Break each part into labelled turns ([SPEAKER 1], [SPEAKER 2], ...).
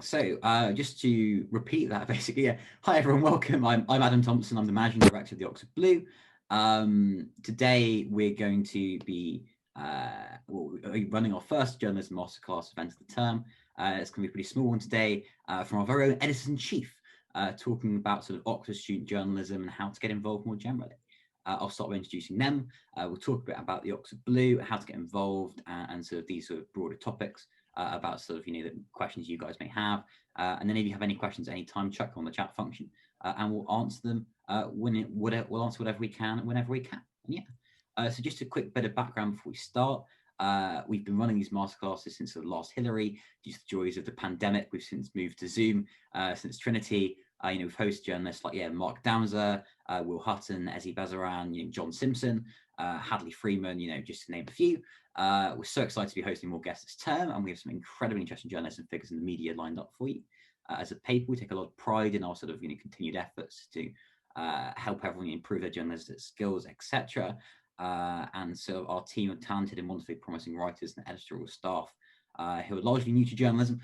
[SPEAKER 1] So just to repeat that, basically, yeah. Hi everyone, welcome. I'm Adam Thompson. I'm the managing director of the Oxford Blue. Today we're going to be running our first journalism masterclass event of the term. It's going to be a pretty small one today from our very own editor-in-chief, talking about sort of Oxford student journalism and how to get involved more generally. I'll start by introducing them. We'll talk a bit about the Oxford Blue, how to get involved, and sort of these sort of broader topics about sort of the questions you guys may have. And then if you have any questions at any time, chuck on the chat function, and we'll answer them we'll answer whatever we can whenever we can. And yeah. So just a quick bit of background before we start. We've been running these masterclasses since the last Hillary. Due to the joys of the pandemic, we've since moved to Zoom since Trinity. We've hosted journalists like Mark Dowser, Will Hutton, Ezzy Bazaran, John Simpson, Hadley Freeman, just to name a few. We're so excited to be hosting more guests this term, and we have some incredibly interesting journalists and figures in the media lined up for you. As a paper, we take a lot of pride in our sort of continued efforts to help everyone improve their journalistic skills, etc. And so our team of talented and wonderfully promising writers and editorial staff who are largely new to journalism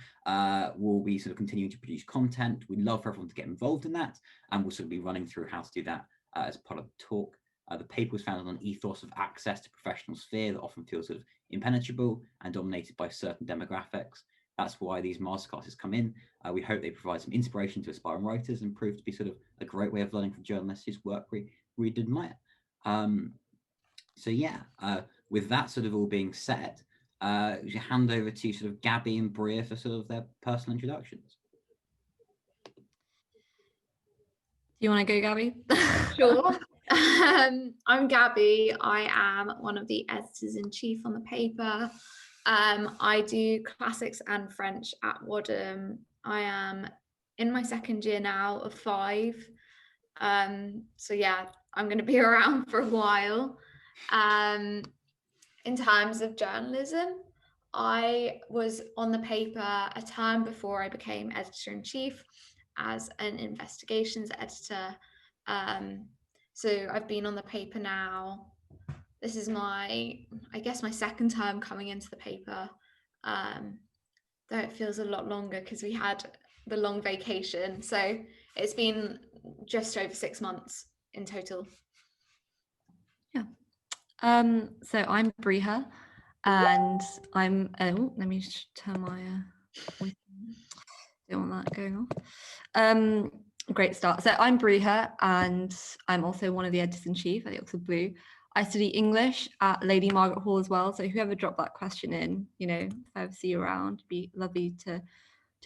[SPEAKER 1] will be sort of continuing to produce content. We'd love for everyone to get involved in that, and we'll sort of be running through how to do that as part of the talk. The paper was founded on an ethos of access to professional sphere that often feels sort of impenetrable and dominated by certain demographics. That's why these masterclasses come in. We hope they provide some inspiration to aspiring writers and prove to be sort of a great way of learning from journalists whose work we really admire. So yeah, with that sort of all being said, we should hand over to sort of Gabby and Breeha for sort of their personal introductions.
[SPEAKER 2] Do you want to go, Gabby?
[SPEAKER 3] Sure. I'm Gabby. I am one of the editors-in-chief on the paper. I do classics and French at Wadham. I am in my second year now of 5. So yeah, I'm going to be around for a while. In terms of journalism, I was on the paper a term before I became editor-in-chief as an investigations editor. So I've been on the paper now. This is my second term coming into the paper, though it feels a lot longer because we had the long vacation. So it's been just over 6 months in total.
[SPEAKER 2] Yeah. So I'm Breeha, and I'm, let me turn my voice on. Don't want that going off. Great start. So I'm Breeha, and I'm also one of the editors-in-chief at the Oxford Blue. I study English at Lady Margaret Hall as well. So whoever dropped that question in, if I ever see you around, it'd be lovely to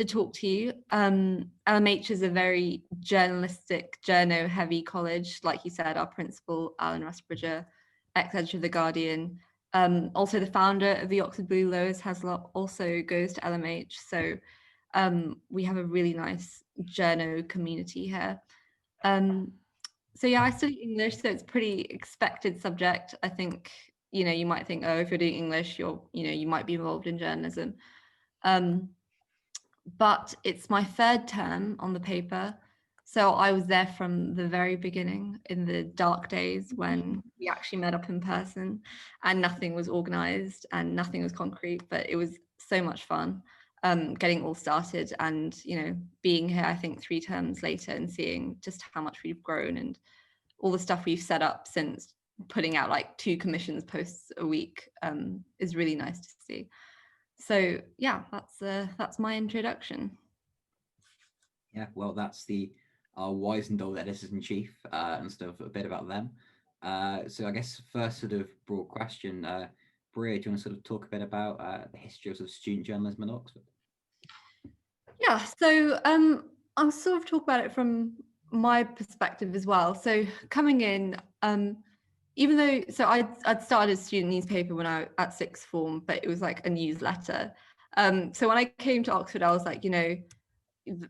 [SPEAKER 2] talk to you. LMH is a very journalistic, journo-heavy college. Like you said, our principal, Alan Rusbridger, ex-editor of The Guardian. Also the founder of the Oxford Blue, Lois Haslop, also goes to LMH. So we have a really nice journo community here. So yeah, I study English, so it's pretty expected subject. I think, you might think, oh, if you're doing English, you might be involved in journalism. But it's my 3rd term on the paper. So I was there from the very beginning in the dark days when we actually met up in person and nothing was organized and nothing was concrete, but it was so much fun getting all started and, being here, I think 3 terms later and seeing just how much we've grown and all the stuff we've set up since putting out like 2 commissions posts a week is really nice to see. So yeah, that's my introduction.
[SPEAKER 1] Yeah, well, that's the wise and old editors-in-chief and stuff, a bit about them. So I guess first sort of broad question, Breeha, do you want to sort of talk a bit about the history of sort of student journalism at Oxford?
[SPEAKER 2] Yeah, so I'll sort of talk about it from my perspective as well. So coming in, even though, so I'd started a student newspaper when I at 6th form, but it was like a newsletter. So when I came to Oxford, I was like,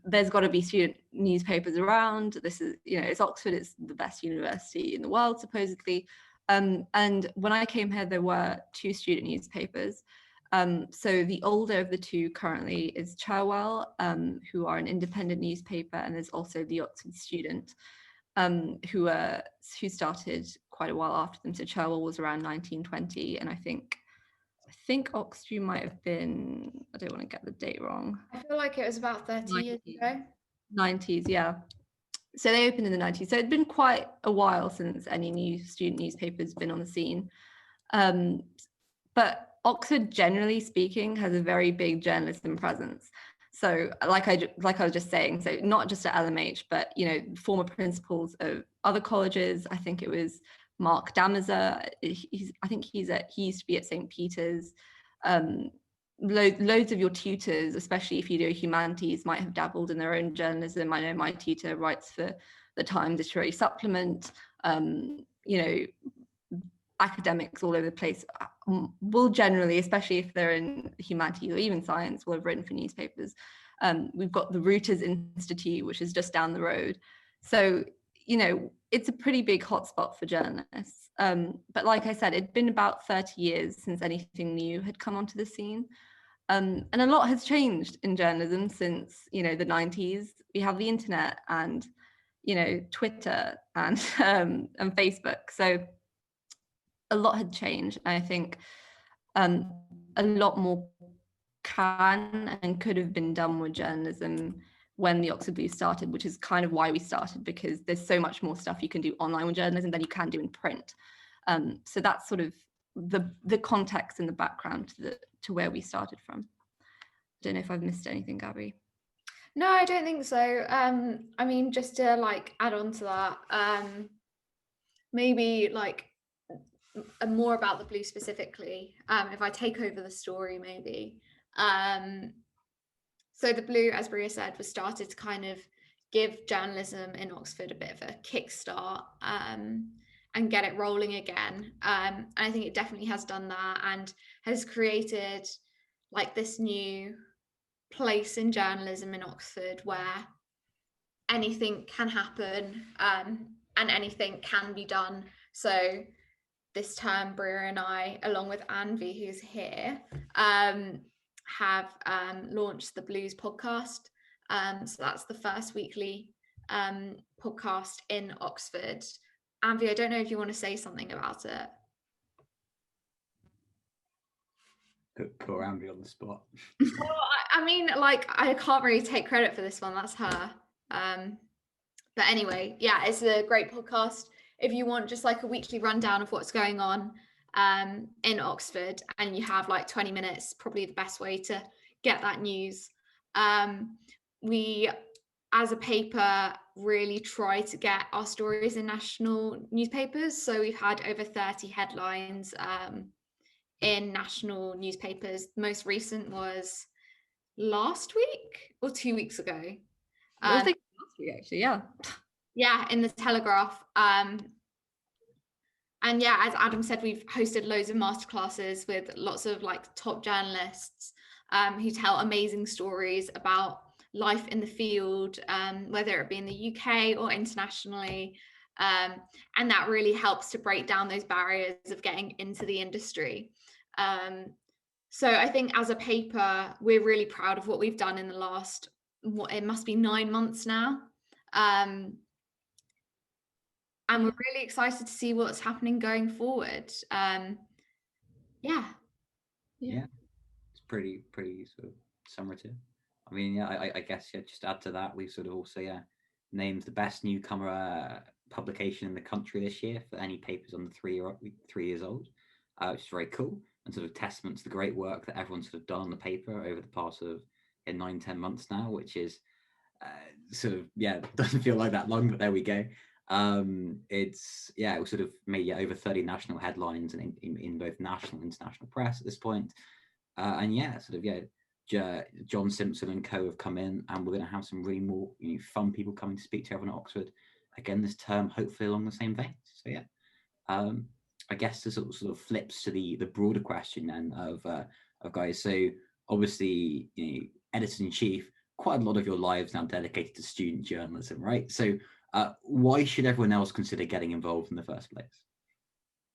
[SPEAKER 2] there's got to be student newspapers around. This is, it's Oxford, it's the best university in the world, supposedly. And when I came here, there were 2 student newspapers. So the older of the 2 currently is Cherwell, who are an independent newspaper, and there's also the Oxford Student, who started quite a while after them. So Cherwell was around 1920, and I think I think Oxford might have been, I don't want to get the date wrong.
[SPEAKER 3] I feel like it was about 30 years ago.
[SPEAKER 2] 90s, yeah. So they opened in the 90s. So it'd been quite a while since any new student newspaper's been on the scene. But Oxford, generally speaking, has a very big journalism presence. So like I was just saying, so not just at LMH, but, you know, former principals of other colleges. I think it was Mark Damazer. I think he used to be at St. Peter's. Loads of your tutors, especially if you do humanities, might have dabbled in their own journalism. I know my tutor writes for the Times Literary Supplement. You know, academics all over the place will generally, especially if they're in humanities or even science, will have written for newspapers. We've got the Reuters Institute, which is just down the road. So, you know, it's a pretty big hotspot for journalists. But like I said, it'd been about 30 years since anything new had come onto the scene. And a lot has changed in journalism since, you know, the 90s. We have the internet and, you know, Twitter and Facebook. So a lot had changed. And I think a lot more can and could have been done with journalism when the Oxford Blue started, which is kind of why we started, because there's so much more stuff you can do online with journalism than you can do in print. So that's sort of the context and the background to where we started from. I don't know if I've missed anything, Gabby.
[SPEAKER 3] No, I don't think so. I mean, just to like add on to that, maybe like more about the Blue specifically, if I take over the story maybe. So the Blue, as Breeha said, was started to kind of give journalism in Oxford a bit of a kickstart and get it rolling again. And I think it definitely has done that and has created like this new place in journalism in Oxford where anything can happen and anything can be done. So this term, Breeha and I, along with Anvi, who's here, have launched the Blues podcast. So that's the first weekly podcast in Oxford. Anvi, I don't know if you want to say something about it.
[SPEAKER 1] Put poor Anvi on the spot.
[SPEAKER 3] Well, I mean, like, I can't really take credit for this one. That's her. But anyway, yeah, it's a great podcast. If you want just like a weekly rundown of what's going on in Oxford and you have like 20 minutes, probably the best way to get that news. We, as a paper, really try to get our stories in national newspapers. So we've had over 30 headlines in national newspapers. The most recent was last week or 2 weeks ago.
[SPEAKER 2] I think last week, actually, yeah.
[SPEAKER 3] Yeah, in the Telegraph. And yeah, as Adam said, we've hosted loads of masterclasses with lots of like top journalists who tell amazing stories about life in the field, whether it be in the UK or internationally. And that really helps to break down those barriers of getting into the industry. So I think as a paper, we're really proud of what we've done in the last, it must be 9 months now. And we're really excited to see what's happening going forward. Yeah.
[SPEAKER 1] It's pretty sort of summative. I mean, yeah, I guess just add to that, we've sort of also named the best newcomer publication in the country this year for any papers under 3 years old, which is very cool and sort of testament to the great work that everyone's sort of done on the paper over the past sort of 9-10 months now, which is sort of doesn't feel like that long, but there we go. It was sort of made over 30 national headlines and in both national and international press at this point. John Simpson and co have come in, and we're going to have some really more fun people coming to speak to everyone at Oxford again this term, hopefully along the same vein. So I guess the sort of flips to the broader question then of guys. So obviously, editor-in-chief, quite a lot of your lives now dedicated to student journalism, right? So why should everyone else consider getting involved in the first place?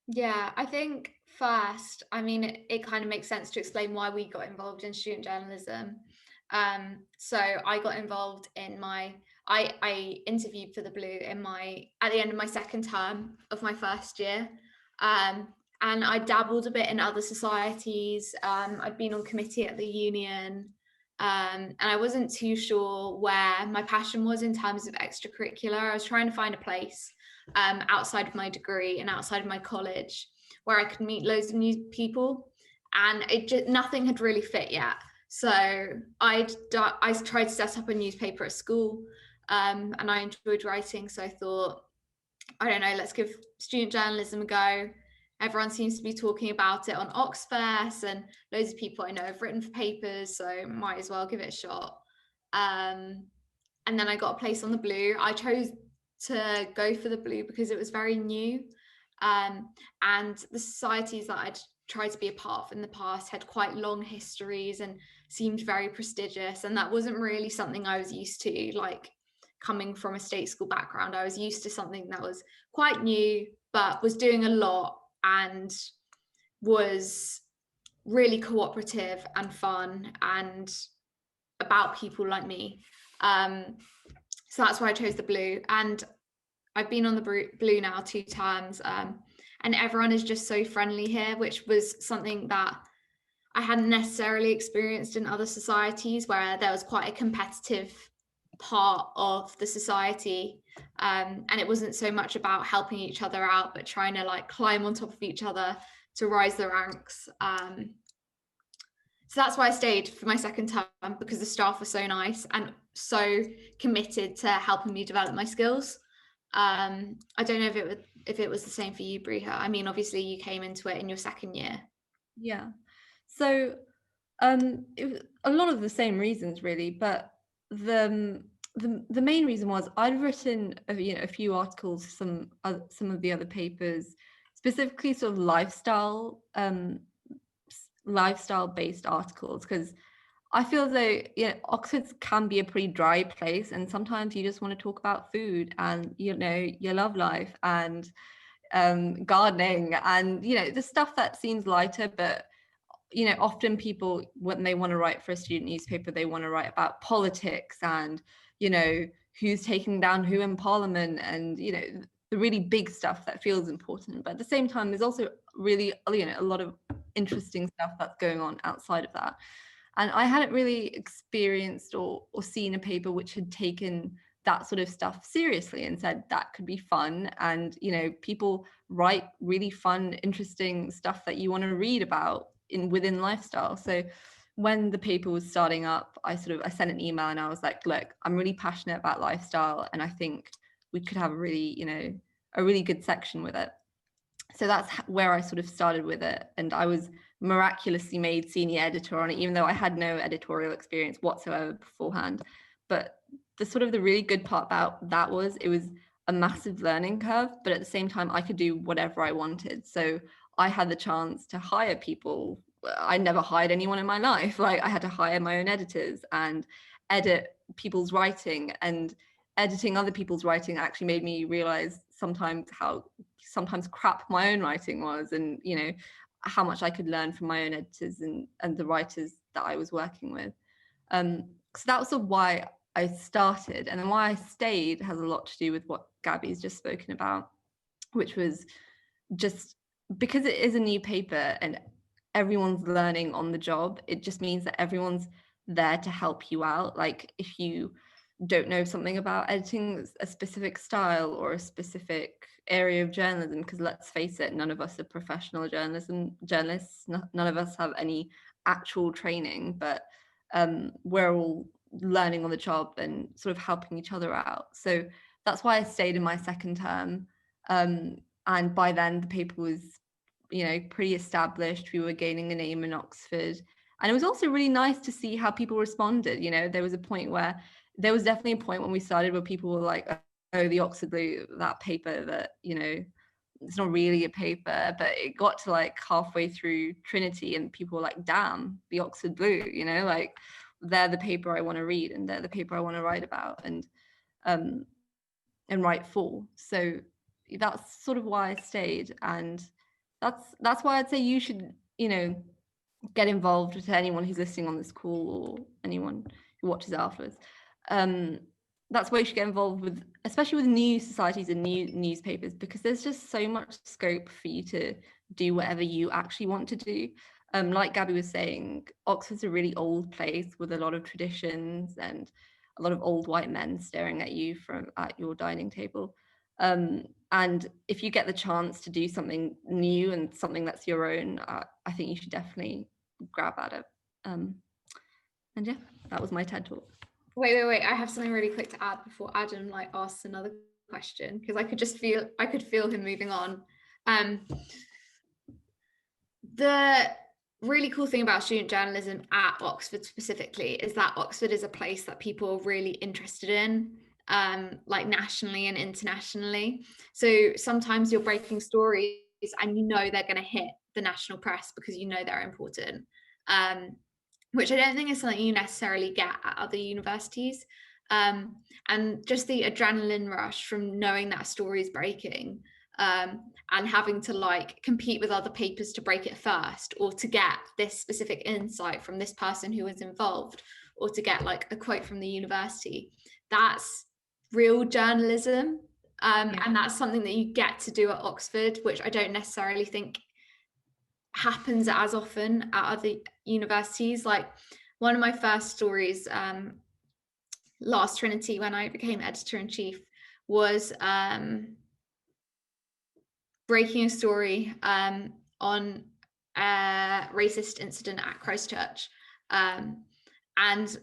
[SPEAKER 3] Yeah, I think first, I mean, it kind of makes sense to explain why we got involved in student journalism. So I got involved in I interviewed for the Blue at the end of my second term of my first year. and I dabbled a bit in other societies. I'd been on committee at the union, and I wasn't too sure where my passion was in terms of extracurricular. I was trying to find a place outside of my degree and outside of my college where I could meet loads of new people, and nothing had really fit yet. So I tried to set up a newspaper at school, and I enjoyed writing. So I thought, I don't know, let's give student journalism a go. Everyone seems to be talking about it on Oxfest, and loads of people I know have written for papers, so might as well give it a shot. And then I got a place on the Blue. I chose to go for the Blue because it was very new, and the societies that I'd tried to be a part of in the past had quite long histories and seemed very prestigious, and that wasn't really something I was used to. Like, coming from a state school background, I was used to something that was quite new but was doing a lot and was really cooperative and fun and about people like me. So that's why I chose the Blue, and I've been on the Blue now 2 terms, and everyone is just so friendly here, which was something that I hadn't necessarily experienced in other societies, where there was quite a competitive part of the society, and it wasn't so much about helping each other out, but trying to like climb on top of each other to rise the ranks. So that's why I stayed for my second term, because the staff were so nice and so committed to helping me develop my skills. I don't know if it was the same for you, Breeha. I mean, obviously you came into it in your second year.
[SPEAKER 2] Yeah. So it was a lot of the same reasons really, but the main reason was I'd written a few articles, some of the other papers, specifically sort of lifestyle based articles, because I feel though, Oxford can be a pretty dry place, and sometimes you just want to talk about food and your love life and gardening and the stuff that seems lighter, but often people, when they want to write for a student newspaper, they want to write about politics and who's taking down who in Parliament, and the really big stuff that feels important. But at the same time, there's also really a lot of interesting stuff that's going on outside of that. And I hadn't really experienced or seen a paper which had taken that sort of stuff seriously and said that could be fun, and people write really fun, interesting stuff that you want to read about within lifestyle. So when the paper was starting up, I sent an email and I was like, look, I'm really passionate about lifestyle, and I think we could have a really good section with it. So that's where I sort of started with it, and I was miraculously made senior editor on it, even though I had no editorial experience whatsoever beforehand. But the really good part about that was it was a massive learning curve, but at the same time I could do whatever I wanted. So I had the chance to hire people. I never hired anyone in my life. Like, I had to hire my own editors and edit people's writing, and editing other people's writing actually made me realize sometimes how crap my own writing was, and how much I could learn from my own editors and the writers that I was working with. So that was sort of why I started, and then why I stayed has a lot to do with what Gabby's just spoken about, which was just because it is a new paper and everyone's learning on the job. It just means that everyone's there to help you out. Like, if you don't know something about editing a specific style or a specific area of journalism, because let's face it, none of us are professional journalists, none of us have any actual training, but we're all learning on the job and sort of helping each other out. So that's why I stayed in my second term, and by then the paper was pretty established. We were gaining a name in Oxford, and it was also really nice to see how people responded. There was definitely a point when we started where people were like, oh, the Oxford Blue, that paper that it's not really a paper. But it got to like halfway through Trinity and people were like, damn, the Oxford Blue, like, they're the paper I want to read, and they're the paper I want to write about and write for. So that's sort of why I stayed, and that's why I'd say you should get involved with anyone who's listening on this call or anyone who watches afterwards. That's why you should get involved with, especially with new societies and new newspapers, because there's just so much scope for you to do whatever you actually want to do. Like Gabby was saying, Oxford's a really old place with a lot of traditions and a lot of old white men staring at you from at your dining table. And if you get the chance to do something new and something that's your own, I think you should definitely grab at it. And yeah, that was my TED talk.
[SPEAKER 3] Wait. I have something really quick to add before Adam like asks another question, because I could feel him moving on. The really cool thing about student journalism at Oxford specifically is that Oxford is a place that people are really interested in, like nationally and internationally. So sometimes you're breaking stories and you know they're going to hit the national press because you know they're important, which I don't think is something you necessarily get at other universities. And just the adrenaline rush from knowing that a story is breaking, and having to like compete with other papers to break it first, or to get this specific insight from this person who was involved, or to get like a quote from the university. That's real journalism. And that's something that you get to do at Oxford, which I don't necessarily think happens as often at other universities. Like one of my first stories last Trinity, when I became editor-in-chief, was breaking a story on a racist incident at Christchurch. And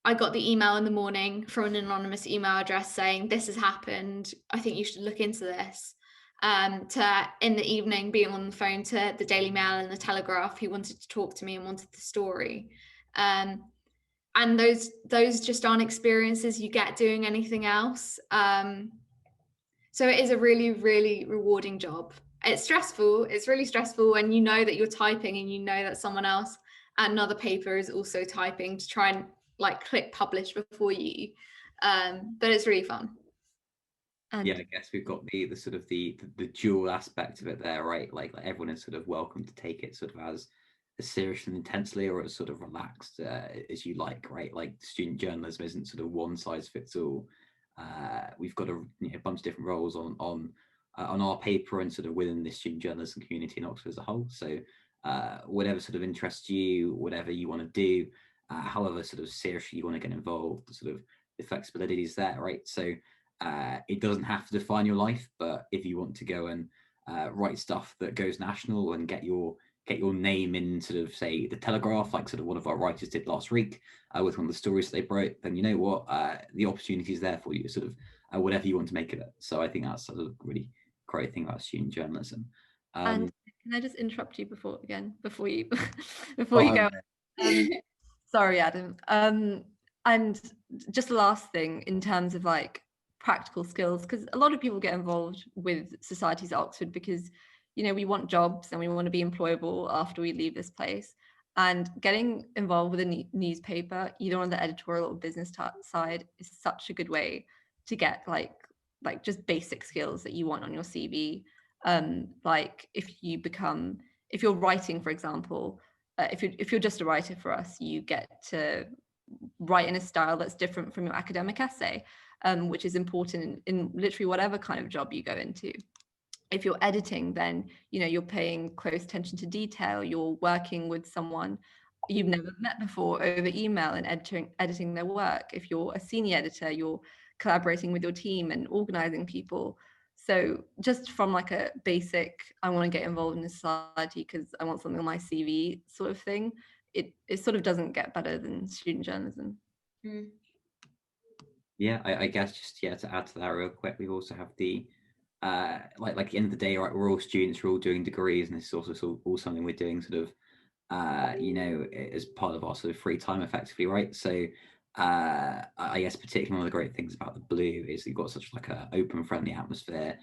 [SPEAKER 3] I got the email in the morning from an anonymous email address saying, this has happened, I think you should look into this. To in the evening being on the phone to the Daily Mail and the Telegraph, who wanted to talk to me and wanted the story. And those just aren't experiences you get doing anything else. So it is a really, really rewarding job. It's stressful. It's really stressful when you know that you're typing and you know that someone else at another paper is also typing to try and like click publish before you. But it's really fun.
[SPEAKER 1] And yeah, I guess we've got the sort of the dual aspect of it there, right? Like everyone is sort of welcome to take it sort of as serious and intensely, or as sort of relaxed as you like, right? Like student journalism isn't sort of one size fits all. We've got a bunch of different roles on our paper and sort of within the student journalism community in Oxford as a whole. So whatever sort of interests you, whatever you want to do, however sort of seriously you want to get involved, sort of the flexibility is there, right? So it doesn't have to define your life, but if you want to go and write stuff that goes national and get your name in sort of, say, the Telegraph, like sort of one of our writers did last week with one of the stories they wrote, then you know what, the opportunity is there for you, sort of whatever you want to make of it. So I think that's sort of really great thing about student journalism.
[SPEAKER 2] And can I just interrupt you before you go? Sorry, Adam. And just the last thing in terms of like practical skills, because a lot of people get involved with societies at Oxford because we want jobs and we want to be employable after we leave this place. And getting involved with a newspaper, either on the editorial or business side, is such a good way to get like just basic skills that you want on your CV. Like if you're writing, for example, if you're just a writer for us, you get to write in a style that's different from your academic essay, which is important in literally whatever kind of job you go into. If you're editing, then you're paying close attention to detail. You're working with someone you've never met before over email and editing their work. If you're a senior editor, you're collaborating with your team and organizing people. So just from like a basic, I want to get involved in a society because I want something on my CV sort of thing, it sort of doesn't get better than student journalism.
[SPEAKER 1] Yeah, I guess just to add to that real quick, we also have the like at the end of the day, right, we're all students, we're all doing degrees, and this is also all something we're doing sort of as part of our sort of free time effectively, right? So I guess particularly one of the great things about the Blue is you've got such like an open, friendly atmosphere.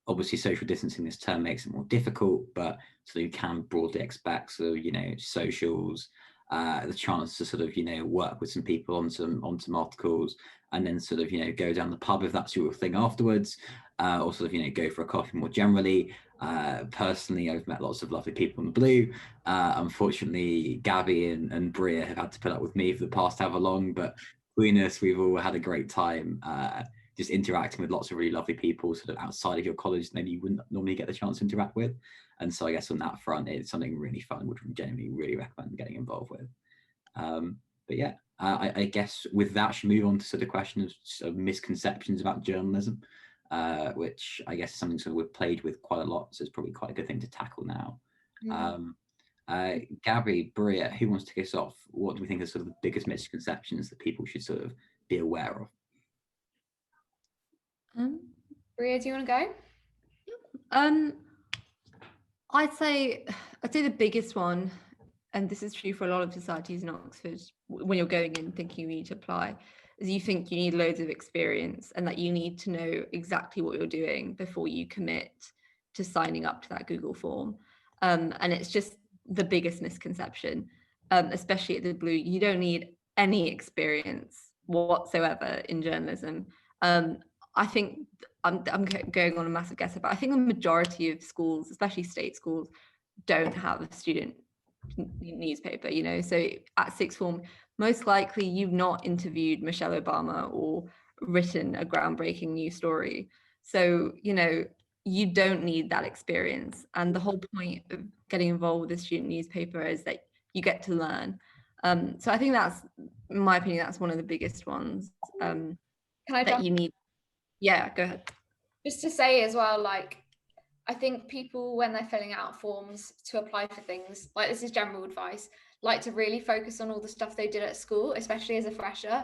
[SPEAKER 1] Obviously social distancing this term makes it more difficult, but so you can broadly expect sort of socials, the chance to sort of work with some people on some articles, and then sort of go down the pub if that's your thing afterwards, or sort of go for a coffee more generally. Personally, I've met lots of lovely people in the Blue. Unfortunately, Gabby and Breeha have had to put up with me for the past however long, but between us, we've all had a great time. just interacting with lots of really lovely people sort of outside of your college that maybe you wouldn't normally get the chance to interact with. And so I guess on that front, it's something really fun, would genuinely really recommend getting involved with. But yeah, I guess with that, should move on to sort of questions of misconceptions about journalism, which I guess is something sort of we've played with quite a lot. So it's probably quite a good thing to tackle now. Gabby, Breeha, who wants to kick us off? What do we think are sort of the biggest misconceptions that people should sort of be aware of?
[SPEAKER 3] Breeha, do you want to go?
[SPEAKER 2] I'd say the biggest one, and this is true for a lot of societies in Oxford, when you're going in thinking you need to apply, is you think you need loads of experience and that you need to know exactly what you're doing before you commit to signing up to that Google form. And it's just the biggest misconception, especially at the Blue. You don't need any experience whatsoever in journalism. I think I'm going on a massive guess, but I think the majority of schools, especially state schools, don't have a student newspaper, you know. So at sixth form, most likely you've not interviewed Michelle Obama or written a groundbreaking news story. So, you know, you don't need that experience. And the whole point of getting involved with a student newspaper is that you get to learn. So I think that's, in my opinion, that's one of the biggest ones
[SPEAKER 3] Can I
[SPEAKER 2] that you need. Yeah, go ahead.
[SPEAKER 3] Just to say as well, like, I think people, when they're filling out forms to apply for things, like, this is general advice, like to really focus on all the stuff they did at school, especially as a fresher.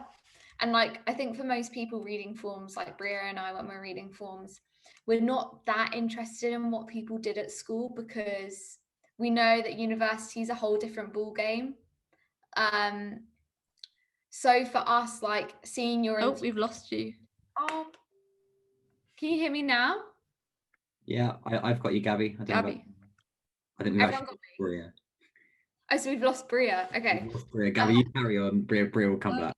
[SPEAKER 3] And like, I think for most people reading forms, like Breeha and I, when we're reading forms, we're not that interested in what people did at school, because we know that university is a whole different ball game. So for us, like, seeing your...
[SPEAKER 2] Oh, we've lost you.
[SPEAKER 3] Oh, can you hear me now?
[SPEAKER 1] Yeah, I've got you, Gabby. I think we've actually got Breeha.
[SPEAKER 3] Oh, so we've lost Breeha. Okay.
[SPEAKER 1] We've lost Breeha. Gabby, you carry on. Breeha will come back.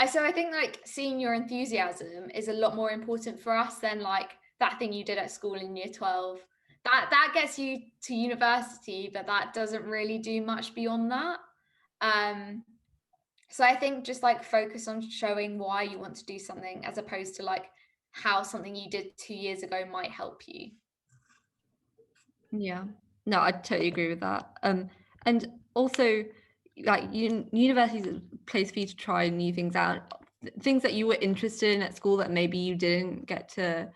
[SPEAKER 3] So I think like seeing your enthusiasm is a lot more important for us than like that thing you did at school in year 12. That gets you to university, but that doesn't really do much beyond that. So I think just like focus on showing why you want to do something, as opposed to like how something you did 2 years ago might help you.
[SPEAKER 2] Yeah, no, I totally agree with that. And also, like, university is a place for you to try new things out, things that you were interested in at school that maybe you didn't get to,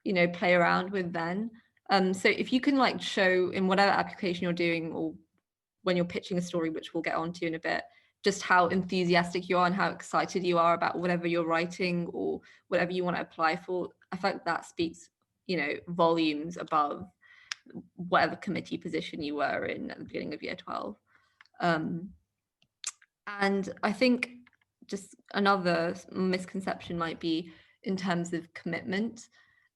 [SPEAKER 2] you know, play around with then. So if you can like show in whatever application you're doing, or when you're pitching a story, which we'll get onto in a bit, just how enthusiastic you are and how excited you are about whatever you're writing or whatever you want to apply for, I feel like that speaks, you know, volumes above whatever committee position you were in at the beginning of year 12. And I think just another misconception might be in terms of commitment.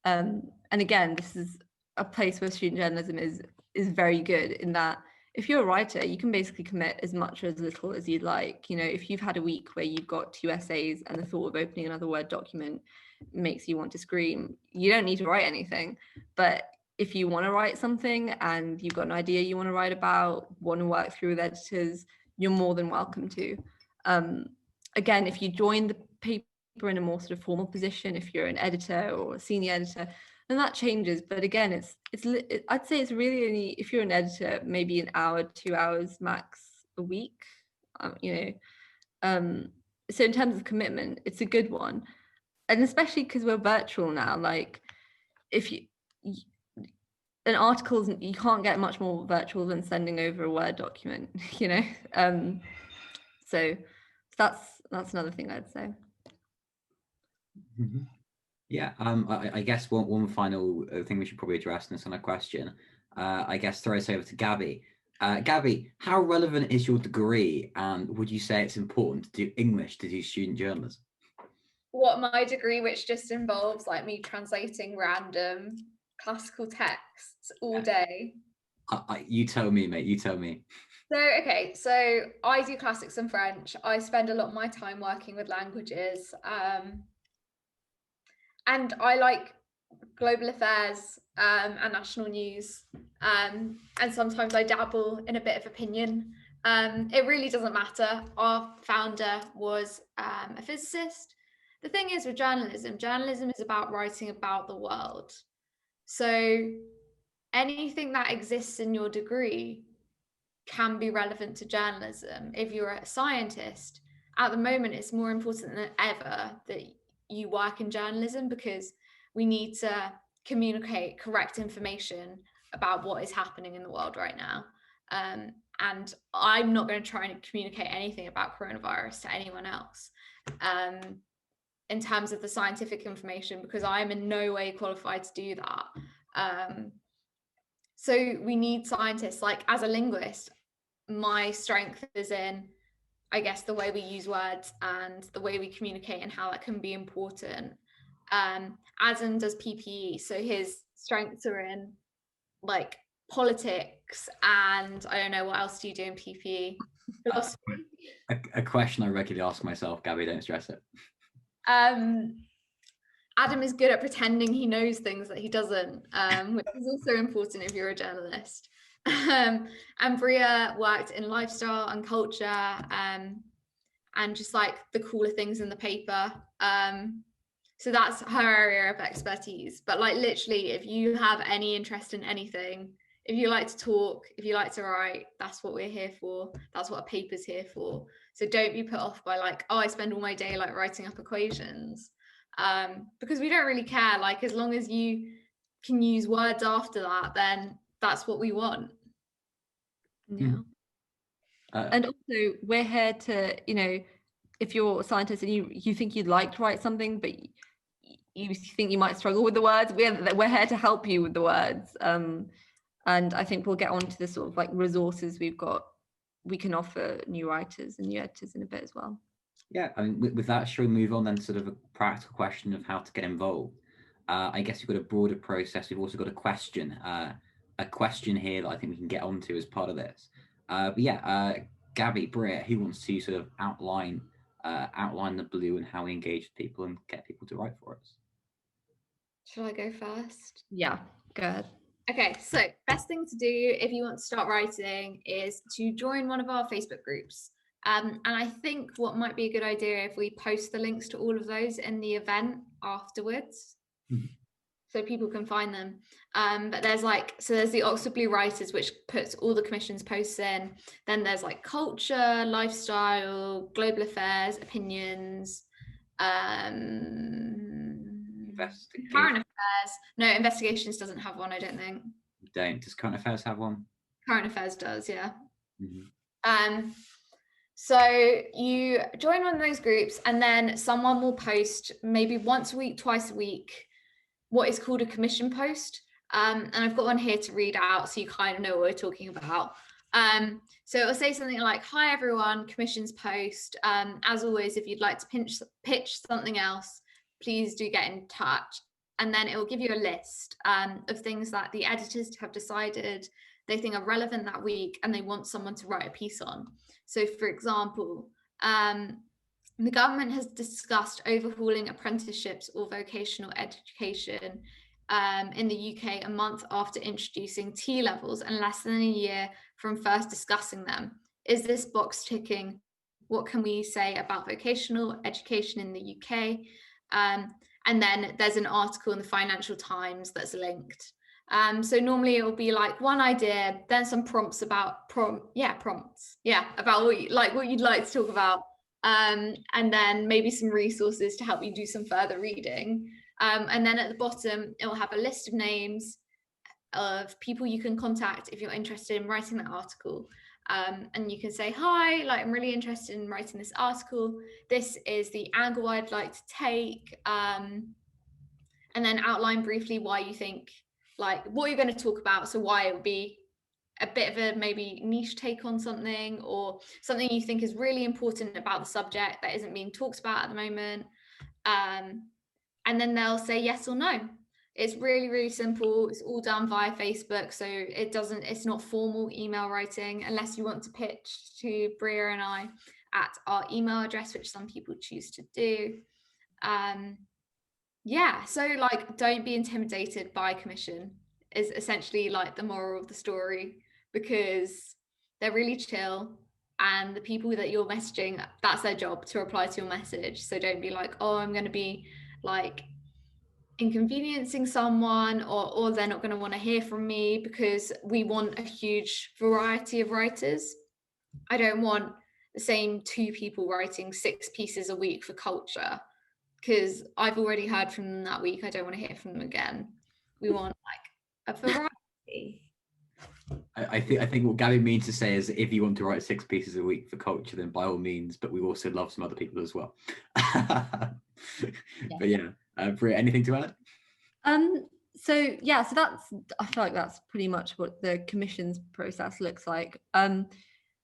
[SPEAKER 2] And again, this is a place where student journalism is very good, in that if you're a writer, you can basically commit as much or as little as you'd like. You know, if you've had a week where you've got 2 essays and the thought of opening another Word document makes you want to scream, you don't need to write anything. But if you want to write something and you've got an idea you want to write about, want to work through with editors, you're more than welcome to. Again, if you join the paper in a more sort of formal position, if you're an editor or a senior editor, then that changes. But again, I'd say it's really only, if you're an editor, maybe an hour, 2 hours max a week, you know. So in terms of commitment, it's a good one. And especially because we're virtual now, like if an article, you can't get much more virtual than sending over a Word document, you know. So that's another thing I'd say.
[SPEAKER 1] Mm-hmm. Yeah, I guess one final thing we should probably address in this kind of question, I guess throw us over to Gabby. Gabby, how relevant is your degree, and would you say it's important to do English to do student journalism?
[SPEAKER 3] What, my degree, which just involves like me translating random classical texts all day?
[SPEAKER 1] You tell me, mate, you tell me.
[SPEAKER 3] So, okay, so I do classics and French. I spend a lot of my time working with languages. And I like global affairs and national news. And sometimes I dabble in a bit of opinion. It really doesn't matter. Our founder was a physicist. the thing is with journalism is about writing about the world. So anything that exists in your degree can be relevant to journalism. If you're a scientist, at the moment, it's more important than ever that you work in journalism, because we need to communicate correct information about what is happening in the world right now. And I'm not going to try and communicate anything about coronavirus to anyone else in terms of the scientific information, because I'm in no way qualified to do that. So we need scientists. Like, as a linguist, my strength is in, I guess, the way we use words and the way we communicate and how that can be important. Adam does PPE, so his strengths are in like politics, and I don't know, what else do you do in PPE? Philosophy.
[SPEAKER 1] A question I regularly ask myself, Gabby, don't stress it.
[SPEAKER 3] Adam is good at pretending he knows things that he doesn't, which is also important if you're a journalist. And Breeha worked in lifestyle and culture, and just like the cooler things in the paper. So that's her area of expertise. But like, literally, if you have any interest in anything, if you like to talk, if you like to write, that's what we're here for. That's what a paper's here for. So don't be put off by like, oh, I spend all my day like writing up equations. Because we don't really care. Like, as long as you can use words after that, then that's what we want.
[SPEAKER 2] Yeah. And also, we're here to, you know, if you're a scientist and you think you'd like to write something, but you think you might struggle with the words, we're here to help you with the words. And I think we'll get on to the sort of like resources we can offer new writers and new editors in a bit as well.
[SPEAKER 1] Yeah, I mean, with that, shall we move on then to sort of a practical question of how to get involved? I guess we've got a broader process. We've also got a question here that I think we can get onto as part of this. But yeah, Gabby, Breeha, who wants to sort of outline the Blue and how we engage with people and get people to write for us?
[SPEAKER 3] Shall I go first?
[SPEAKER 2] Yeah, go ahead.
[SPEAKER 3] Okay, so best thing to do if you want to start writing is to join one of our Facebook groups. And I think what might be a good idea if we post the links to all of those in the event afterwards, so people can find them. But there's the Oxford Blue Writers, which puts all the commission's posts in. Then there's like culture, lifestyle, global affairs, opinions, current affairs. No, investigations doesn't have one, I don't think.
[SPEAKER 1] Does current affairs have one?
[SPEAKER 3] Current affairs does, yeah. So you join one of those groups, and then someone will post maybe once a week, twice a week, what is called a commission post. And I've got one here to read out so you kind of know what we're talking about. So it'll say something like, hi everyone, commissions post. As always, if you'd like to pitch something else, please do get in touch. And then it will give you a list of things that the editors have decided they think are relevant that week and they want someone to write a piece on. So for example, the government has discussed overhauling apprenticeships or vocational education in the UK a month after introducing T levels and less than a year from first discussing them. Is this box ticking? What can we say about vocational education in the UK? And then there's an article in the Financial Times that's linked. So normally it will be like one idea, then some prompts about about what you'd like to talk about, and then maybe some resources to help you do some further reading. And then at the bottom, it will have a list of names of people you can contact if you're interested in writing that article. And you can say, hi, like, I'm really interested in writing this article. This is the angle I'd like to take. And then outline briefly why you think, like, what you're going to talk about. So why it would be a bit of a maybe niche take on something, or something you think is really important about the subject that isn't being talked about at the moment. And then they'll say yes or no. It's really, really simple. It's all done via Facebook. So it's not formal email writing, unless you want to pitch to Breeha and I at our email address, which some people choose to do. So like, don't be intimidated by commission is essentially like the moral of the story, because they're really chill. and the people that you're messaging, that's their job to reply to your message. So don't be like, oh, I'm going to be like inconveniencing someone, or they're not going to want to hear from me, because we want a huge variety of writers. I don't want the same 2 people writing 6 pieces a week for culture, because I've already heard from them that week. I don't want to hear from them again. We want like a variety.
[SPEAKER 1] I think what Gabby means to say is, if you want to write 6 pieces a week for culture, then by all means, but we also love some other people as well. But yeah, Breeha, anything to add?
[SPEAKER 2] So yeah, so I feel like that's pretty much what the commissions process looks like. But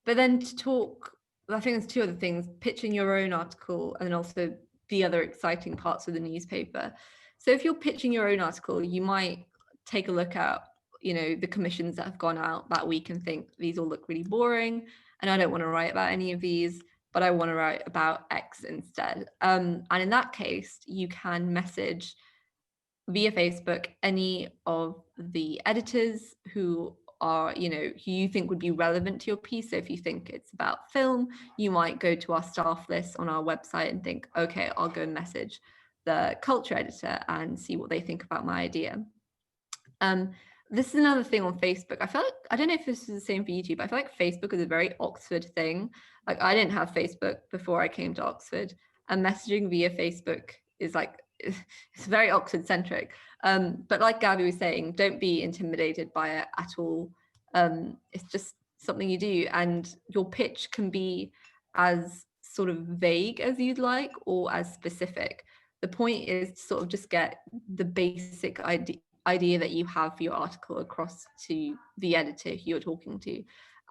[SPEAKER 2] then to talk, I think there's 2 other things: pitching your own article, and then also the other exciting parts of the newspaper. So if you're pitching your own article, you might take a look at, you know, the commissions that have gone out that week and think, these all look really boring, and I don't want to write about any of these, but I want to write about X instead. And in that case, you can message via Facebook any of the editors who are, you know, who you think would be relevant to your piece. So if you think it's about film, you might go to our staff list on our website and think, okay, I'll go and message the culture editor and see what they think about my idea. This is another thing on Facebook. I feel like, I don't know if this is the same for YouTube, but I feel like Facebook is a very Oxford thing. Like, I didn't have Facebook before I came to Oxford, and messaging via Facebook is like, it's very Oxford centric. But like Gabby was saying, don't be intimidated by it at all. It's just something you do, and your pitch can be as sort of vague as you'd like, or as specific. The point is to sort of just get the basic idea that you have for your article across to the editor who you're talking to.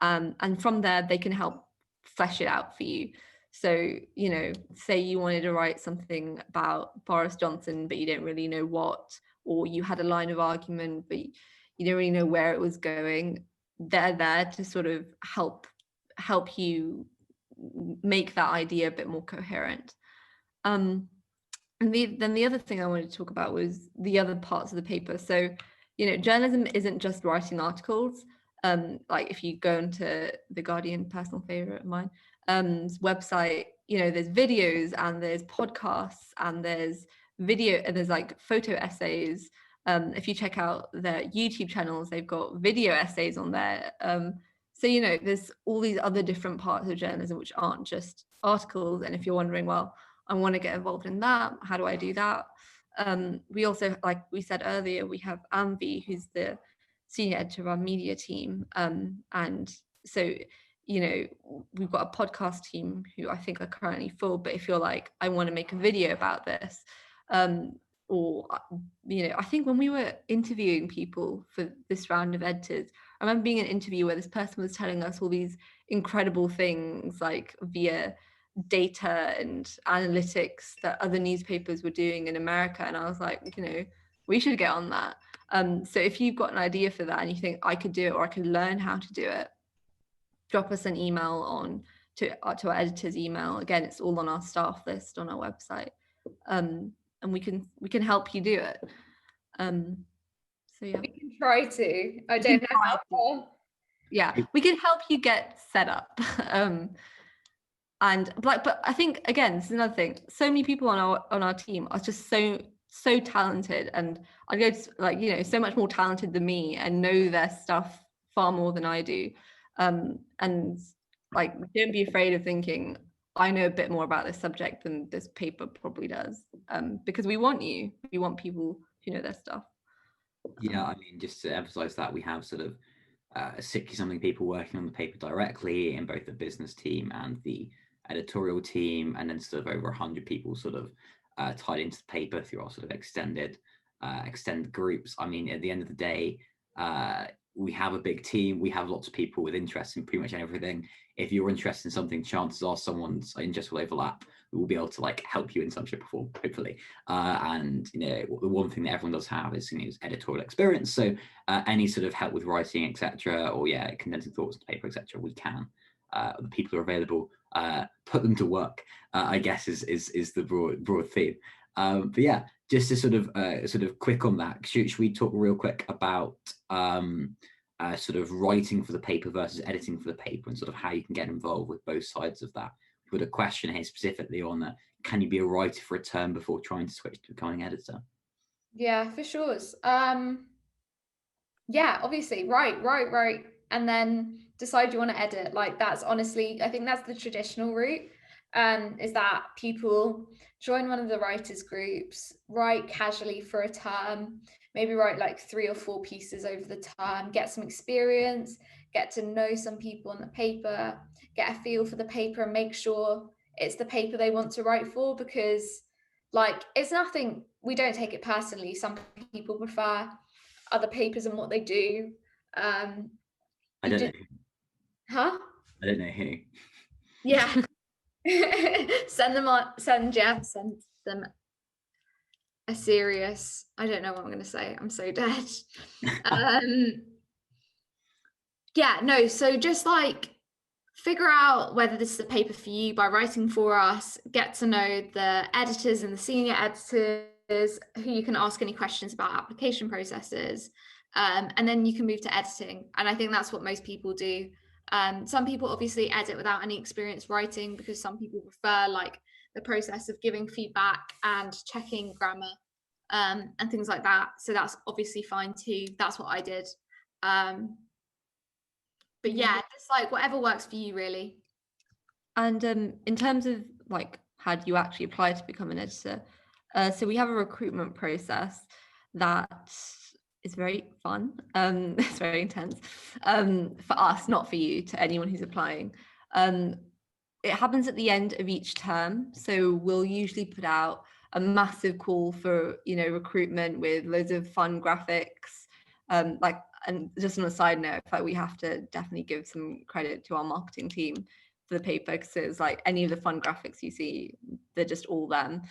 [SPEAKER 2] And from there, they can help flesh it out for you. So, you know, say you wanted to write something about Boris Johnson, but you didn't really know what, or you had a line of argument, but you didn't really know where it was going. They're there to sort of help you make that idea a bit more coherent. And then the other thing I wanted to talk about was the other parts of the paper. So, you know, journalism isn't just writing articles. Like if you go into the Guardian, personal favorite of mine, website, you know, there's videos and there's podcasts and there's video and there's like photo essays. If you check out their YouTube channels, they've got video essays on there. So, you know, there's all these other different parts of journalism which aren't just articles. And if you're wondering, well, I want to get involved in that, how do I do that? We also, like we said earlier, we have Amvi, who's the senior editor of our media team. And so, you know, we've got a podcast team who I think are currently full, but if you're like, I want to make a video about this, or, you know, I think when we were interviewing people for this round of editors, I remember being in an interview where this person was telling us all these incredible things, like via data and analytics that other newspapers were doing in America. And I was like, you know, we should get on that. So if you've got an idea for that and you think I could do it, or I could learn how to do it, drop us an email on to our editor's email. Again, it's all on our staff list on our website. And we can help you do it. So yeah.
[SPEAKER 3] We can try to. I don't know how far.
[SPEAKER 2] Yeah, we can help you get set up. And but I think, again, this is another thing. So many people on our team are just so talented, and I go to, like, you know, so much more talented than me and know their stuff far more than I do. And like, don't be afraid of thinking, I know a bit more about this subject than this paper probably does, because we want people who know their stuff.
[SPEAKER 1] Yeah, I mean, just to emphasize that, we have sort of 60-something people working on the paper directly in both the business team and the editorial team, and then sort of over 100 people sort of tied into the paper through our sort of extended groups. I mean, at the end of the day, we have a big team. We have lots of people with interest in pretty much everything. If you're interested in something, chances are someone's interest will overlap. We will be able to like help you in some shape or form, hopefully. And you know, the one thing that everyone does have is, you know, is editorial experience. So any sort of help with writing, etc., or yeah, condensing thoughts into paper, etc., we can. The people are available. Put them to work, I guess is the broad theme. But yeah, just to sort of quick on that, should we talk real quick about sort of writing for the paper versus editing for the paper, and sort of how you can get involved with both sides of that. We've got a question here specifically on that. Can you be a writer for a term before trying to switch to becoming editor?
[SPEAKER 3] Yeah, for sure. Yeah, obviously, right, and then decide you want to edit. Like, that's honestly, I think that's the traditional route. Is that people join one of the writers groups, write casually for a term, maybe write like 3 or 4 pieces over the term, get some experience, get to know some people on the paper, get a feel for the paper, and make sure it's the paper they want to write for. Because like, it's nothing, we don't take it personally. Some people prefer other papers and what they do.
[SPEAKER 1] I don't know.
[SPEAKER 3] Huh?
[SPEAKER 1] I don't know who.
[SPEAKER 3] Yeah. Send them a serious, I don't know what I'm going to say. I'm so dead. Yeah, no, so just like figure out whether this is a paper for you by writing for us, get to know the editors and the senior editors who you can ask any questions about application processes, and then you can move to editing. And I think that's what most people do. Some people obviously edit without any experience writing, because some people prefer like the process of giving feedback and checking grammar, and things like that. So that's obviously fine too. That's what I did. But yeah, just like whatever works for you, really.
[SPEAKER 2] And in terms of like, how do you actually apply to become an editor? So we have a recruitment process that is very fun. It's very intense for us, not for you, to anyone who's applying. It happens at the end of each term. So we'll usually put out a massive call for, recruitment with loads of fun graphics. And just on a side note, like, we have to definitely give some credit to our marketing team for the paper, because it's like any of the fun graphics you see, they're just all them.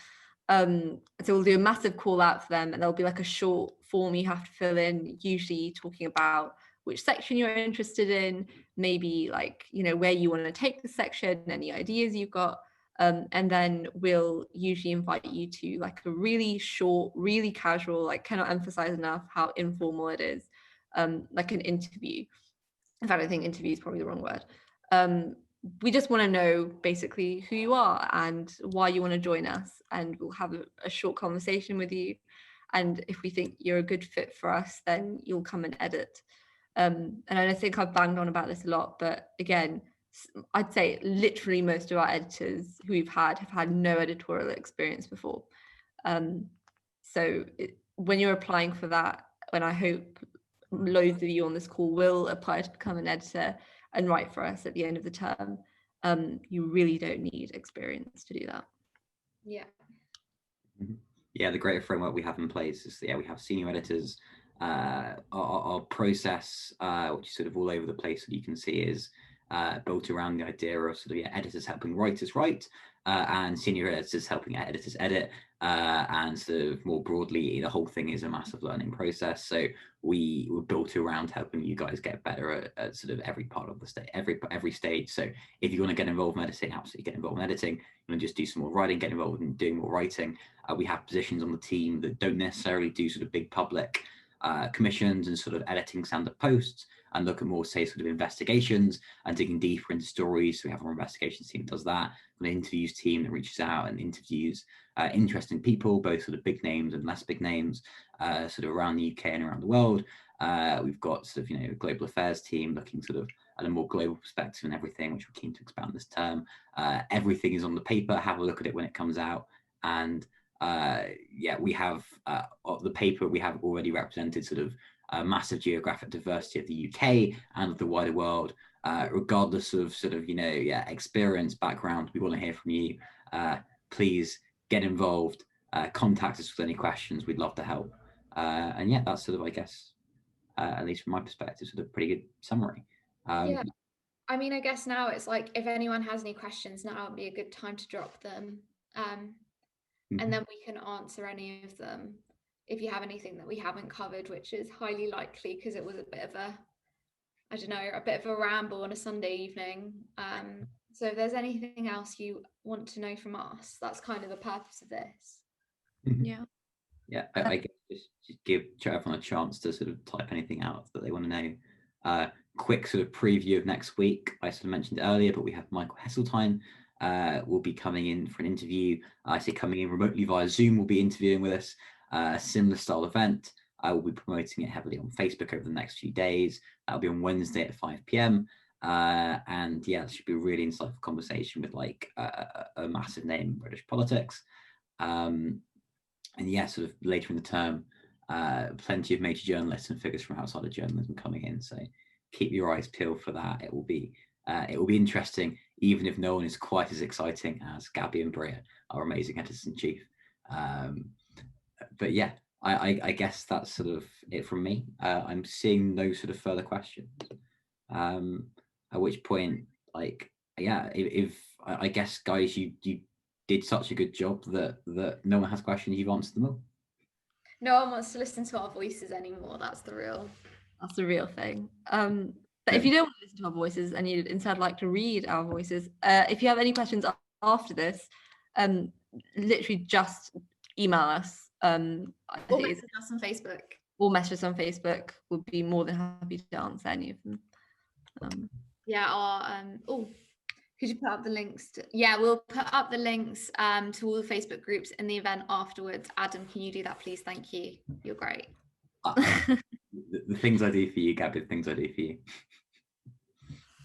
[SPEAKER 2] So we'll do a massive call out for them, and there'll be like a short form you have to fill in, usually talking about which section you're interested in, maybe like, where you want to take the section, any ideas you've got. And then we'll usually invite you to like a really short, really casual, like, cannot emphasize enough how informal it is, like an interview. In fact, I think interview is probably the wrong word. We just want to know basically who you are and why you want to join us, and we'll have a short conversation with you. And if we think you're a good fit for us, then you'll come and edit. And I think I've banged on about this a lot, but again, I'd say literally most of our editors who we've had have had no editorial experience before. So when you're applying for that, and I hope loads of you on this call will apply to become an editor and write for us at the end of the term, you really don't need experience to do that.
[SPEAKER 3] Yeah.
[SPEAKER 1] Yeah, the greater framework we have in place is, we have senior editors. Our process, which is sort of all over the place, that you can see, is built around the idea of sort of editors helping writers write, and senior editors helping editors edit, and sort of more broadly, the whole thing is a massive learning process. So we were built around helping you guys get better at sort of every part of the stage, every stage. So if you want to get involved in editing, absolutely get involved in editing. You want to just do some more writing, get involved in doing more writing. We have positions on the team that don't necessarily do sort of big public commissions and sort of editing stand-up posts, and look at more, say, sort of investigations and digging deeper into stories. So we have our investigations team that does that, an interviews team that reaches out and interviews interesting people, both sort of big names and less big names, sort of around the UK and around the world. We've got sort of, a global affairs team looking sort of at a more global perspective and everything, which we're keen to expand this term. Everything is on the paper. Have a look at it when it comes out. And we have the paper, we have already represented sort of massive geographic diversity of the UK and of the wider world, regardless of sort of, experience, background. We want to hear from you. Please get involved, contact us with any questions. We'd love to help. And yeah, that's sort of, I guess, at least from my perspective, sort of pretty good summary.
[SPEAKER 3] Yeah. I mean, I guess now it's like, if anyone has any questions, now would be a good time to drop them. And then we can answer any of them if you have anything that we haven't covered, which is highly likely, because it was a bit of a ramble on a Sunday evening. So if there's anything else you want to know from us, that's kind of the purpose of this.
[SPEAKER 2] Yeah.
[SPEAKER 1] Yeah, I guess just give everyone a chance to sort of type anything out that they want to know. quick sort of preview of next week. I sort of mentioned it earlier, but we have Michael Heseltine will be coming in for an interview. I say coming in remotely via Zoom, will be interviewing with us. A similar style event. I will be promoting it heavily on Facebook over the next few days. That'll be on Wednesday at 5 p.m. And yeah, it should be a really insightful conversation with like a massive name in British politics. And yeah, sort of later in the term, plenty of major journalists and figures from outside of journalism coming in. So keep your eyes peeled for that. It will be interesting, even if no one is quite as exciting as Gabby and Breeha, our amazing editor-in-chief. But yeah, I guess that's sort of it from me. I'm seeing no sort of further questions. At which point, like, yeah, if I guess, guys, you did such a good job that no one has questions. You've answered them all.
[SPEAKER 3] No one wants to listen to our voices anymore. That's the real
[SPEAKER 2] thing. But if you don't want to listen to our voices and you'd instead like to read our voices, if you have any questions after this, literally just email us.
[SPEAKER 3] Or message us on Facebook.
[SPEAKER 2] Or message us on Facebook. We'll be more than happy to answer any of them.
[SPEAKER 3] Could you put up the links? We'll put up the links to all the Facebook groups in the event afterwards. Adam, can you do that, please? Thank you. You're great.
[SPEAKER 1] The things I do for you, Gabby, the things I do for you.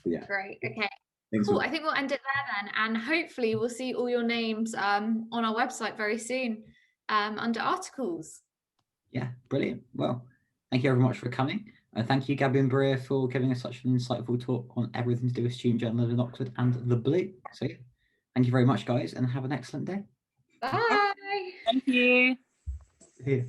[SPEAKER 1] Yeah.
[SPEAKER 3] Great. Okay. Cool. I think we'll end it there then, and hopefully we'll see all your names on our website very soon under articles.
[SPEAKER 1] Yeah, brilliant. Well, thank you very much for coming. Thank you, Gabby and Breeha, for giving us such an insightful talk on everything to do with student journalism in Oxford and the Blue. So yeah, thank you very much, guys, and have an excellent day.
[SPEAKER 3] Bye.
[SPEAKER 2] Thank you.
[SPEAKER 1] Yeah.